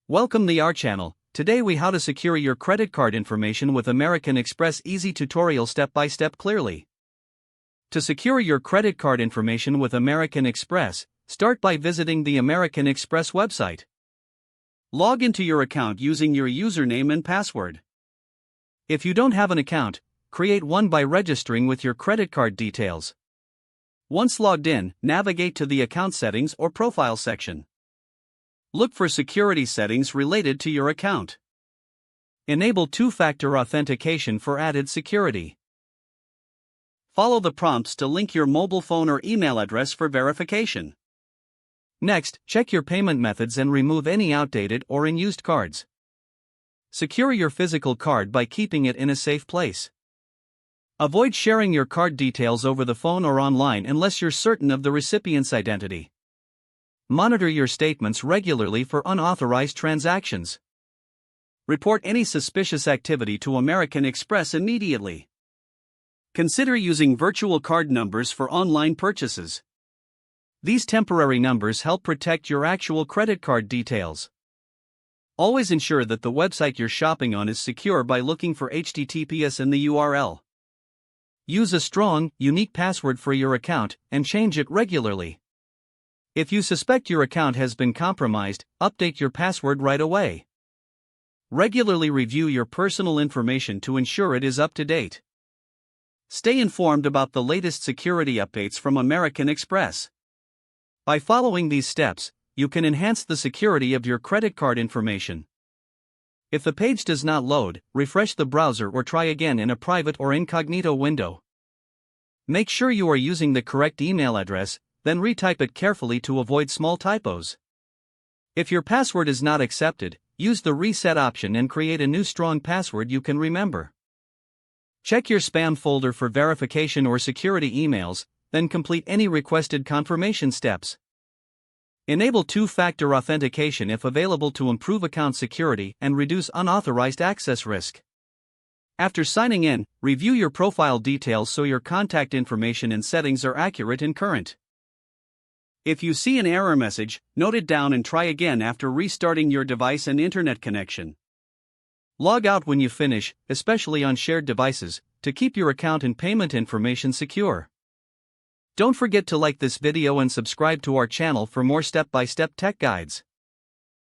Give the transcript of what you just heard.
Welcome to our channel. Today we how to secure your credit card information with American Express easy tutorial step by step clearly. To secure your credit card information with American Express, start by visiting the American Express website. Log into your account using your username and password. If you don't have an account, create one by registering with your credit card details. Once logged in, navigate to the account settings or profile section. Look for security settings related to your account. Enable two-factor authentication for added security. Follow the prompts to link your mobile phone or email address for verification. Next, check your payment methods and remove any outdated or unused cards. Secure your physical card by keeping it in a safe place. Avoid sharing your card details over the phone or online unless you're certain of the recipient's identity. Monitor your statements regularly for unauthorized transactions. Report any suspicious activity to American Express immediately. Consider using virtual card numbers for online purchases. These temporary numbers help protect your actual credit card details. Always ensure that the website you're shopping on is secure by looking for HTTPS in the URL. Use a strong, unique password for your account and change it regularly. If you suspect your account has been compromised, update your password right away. Regularly review your personal information to ensure it is up to date. Stay informed about the latest security updates from American Express. By following these steps, you can enhance the security of your credit card information. If the page does not load, refresh the browser or try again in a private or incognito window. Make sure you are using the correct email address, then retype it carefully to avoid small typos. If your password is not accepted, use the reset option and create a new strong password you can remember. Check your spam folder for verification or security emails, then complete any requested confirmation steps. Enable two-factor authentication if available to improve account security and reduce unauthorized access risk. After signing in, review your profile details so your contact information and settings are accurate and current. If you see an error message, note it down and try again after restarting your device and internet connection. Log out when you finish, especially on shared devices, to keep your account and payment information secure. Don't forget to like this video and subscribe to our channel for more step-by-step tech guides.